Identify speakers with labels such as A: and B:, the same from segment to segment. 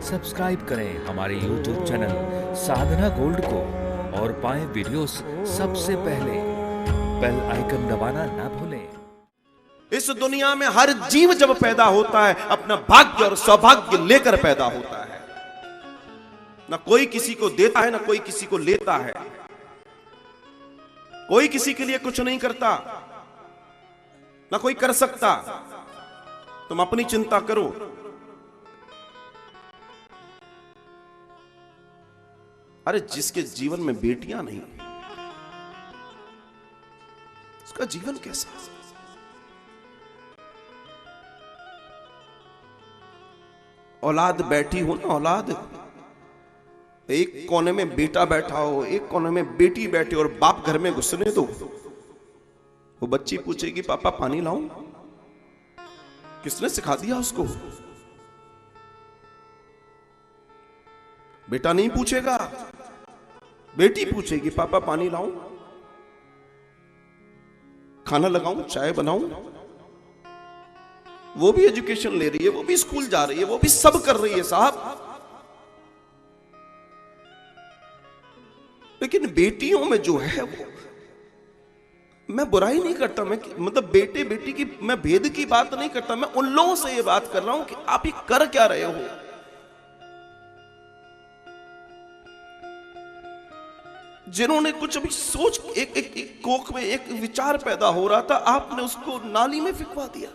A: Subscribe करें हमारे YouTube channel साधना gold को और पाएं वीडियोस सबसे पहले। बेल आइकन दबाना ना भूलें।
B: इस दुनिया में हर जीव जब पैदा होता है अपना भाग्य और सौभाग्य लेकर पैदा होता है। ना कोई किसी को देता है, ना कोई किसी को लेता है। कोई किसी के लिए कुछ नहीं करता, ना कोई कर सकता। तुम अपनी चिंता करो। अरे जिसके जीवन में बेटियां नहीं, उसका जीवन कैसा? औलाद बैठी हो ना, औलाद एक कोने में बेटा बैठा हो, एक कोने में बेटी बैठी और बाप घर में घुसने दो। वो बच्ची पूछेगी पापा पानी लाऊं? किसने सिखा दिया उसको? बेटा नहीं पूछेगा, बेटी पूछेगी पापा पानी लाऊं, खाना लगाऊं, चाय बनाऊं। वो भी एजुकेशन ले रही है, वो भी स्कूल जा रही है, वो भी सब कर रही है साहब। लेकिन बेटियों में जो है वो, मैं बुराई नहीं करता, मैं मतलब बेटे बेटी की मैं भेद की बात नहीं करता, मैं उन लोगों से ये बात कर रहा हूं कि आप ये कर क्या रहे हो। जिन्होंने कुछ अभी सोच एक कोख में एक विचार पैदा हो रहा था, आपने उसको नाली में फिकवा दिया।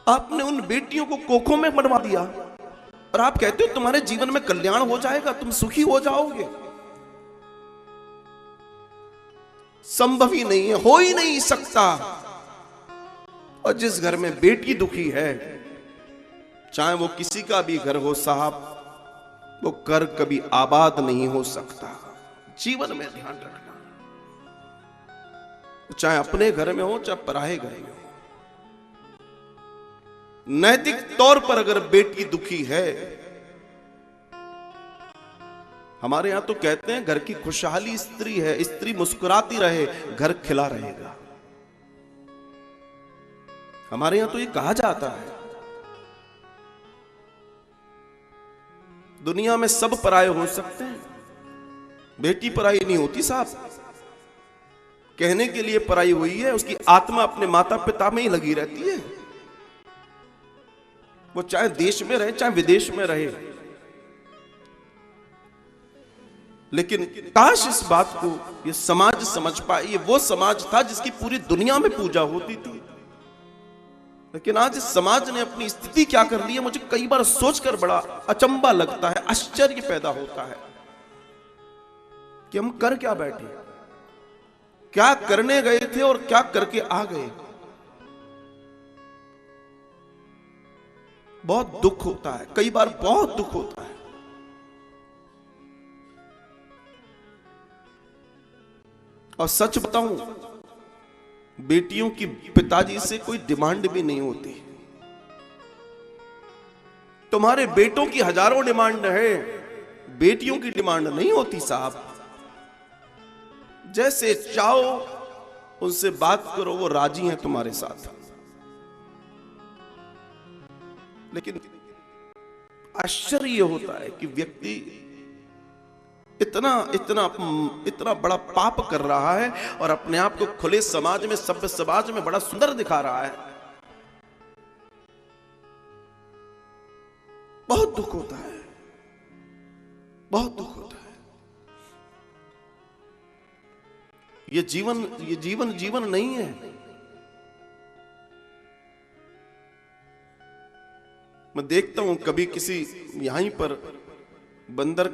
B: आपने उन बेटियों को कोखों में मरवा दिया और आप कहते हो तुम्हारे जीवन में कल्याण हो जाएगा, तुम सुखी हो जाओगे। संभव ही नहीं है, हो ही नहीं सकता। और जिस घर में बेटी दुखी है, चाहे वो किसी का भी घर हो साहब, वो घर कभी आबाद नहीं हो सकता। जीवन में ध्यान रखना, चाहे अपने घर में हो चाहे पराये घर में हो। नैतिक तौर पर अगर बेटी दुखी है, हमारे यहां तो कहते हैं घर की खुशहाली स्त्री है, स्त्री मुस्कुराती रहे घर खिला रहेगा। हमारे यहां तो ये कहा जाता है। दुनिया में सब पराये हो सकते हैं, बेटी पराई नहीं होती साहब। कहने के लिए पराई हुई है, उसकी आत्मा अपने माता पिता में ही लगी रहती है। वो चाहे देश में रहे चाहे विदेश में रहे। लेकिन काश इस बात को ये समाज समझ पाए। ये वो समाज था जिसकी पूरी दुनिया में पूजा होती थी, लेकिन आज इस समाज ने अपनी स्थिति क्या कर ली है, मुझे कई बार सोचकर बड़ा अचंभा लगता है, आश्चर्य पैदा होता है कि हम कर क्या बैठे, क्या करने गए थे और क्या करके आ गए। बहुत दुख होता है, कई बार बहुत दुख होता है। और सच बताऊं, बेटियों की पिताजी से कोई डिमांड भी नहीं होती। तुम्हारे बेटों की हजारों डिमांड है, बेटियों की डिमांड नहीं होती साहब। जैसे चाहो उनसे बात करो, वो राजी हैं तुम्हारे साथ। लेकिन आश्चर्य होता है कि व्यक्ति इतना इतना इतना बड़ा पाप कर रहा है और अपने आप को खुले समाज में, सभ्य समाज में बड़ा सुंदर दिखा रहा है। बहुत दुख होता है, बहुत दुख होता है। ये जीवन नहीं है। मैं देखता हूं कभी किसी, यहीं पर बंदर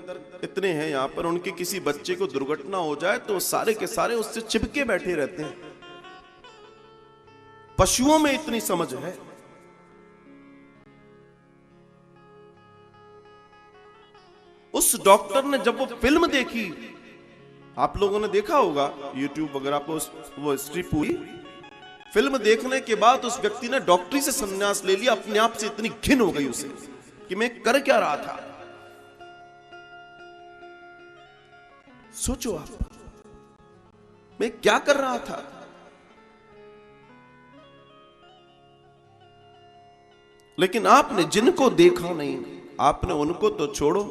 B: इतने हैं यहां पर, उनके किसी बच्चे को दुर्घटना हो जाए तो सारे के सारे उससे चिपके बैठे रहते हैं। पशुओं में इतनी समझ है। उस डॉक्टर ने जब वो फिल्म देखी, आप लोगों ने देखा होगा YouTube वगैरह पर, वो हिस्ट्री पूरी फिल्म देखने के बाद उस व्यक्ति ने डॉक्टरी से संन्यास ले लिया। अपने आप से इतनी घिन हो गई उसे कि मैं कर क्या रहा था। सोचो आप, मैं क्या कर रहा था। लेकिन आपने जिनको देखा नहीं, आपने उनको तो छोड़ो,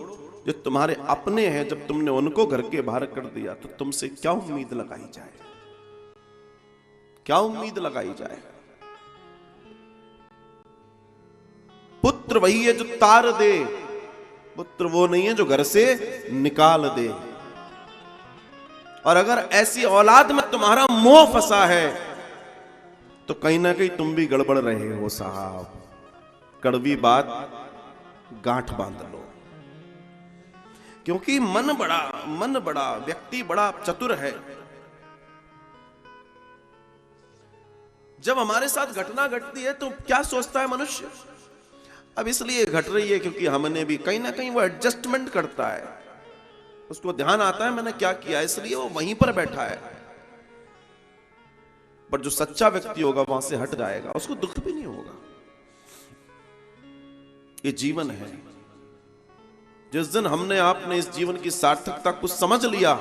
B: जो तुम्हारे अपने हैं, जब तुमने उनको घर के बाहर कर दिया तो तुमसे क्या उम्मीद लगाई जाए? क्या उम्मीद लगाई जाए? पुत्र वही है जो तार दे, पुत्र वो नहीं है जो घर से निकाल दे। और अगर ऐसी औलाद में तुम्हारा मोह फंसा है तो कहीं ना कहीं तुम भी गड़बड़ रहे हो साहब। कड़वी बात गांठ बांध लो, क्योंकि मन बड़ा व्यक्ति बड़ा चतुर है। जब हमारे साथ घटना घटती है तो क्या सोचता है मनुष्य? अब इसलिए घट रही है क्योंकि हमने भी कहीं ना कहीं वो एडजस्टमेंट करता है, उसको ध्यान आता है मैंने क्या किया, इसलिए वो वहीं पर बैठा है। पर जो सच्चा व्यक्ति होगा वहां से हट जाएगा, उसको दुख भी नहीं होगा। ये जीवन है। जिस दिन हमने आपने इस जीवन की सार्थकता को समझ लिया,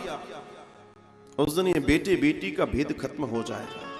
B: उस दिन ये बेटे बेटी का भेद खत्म हो जाएगा।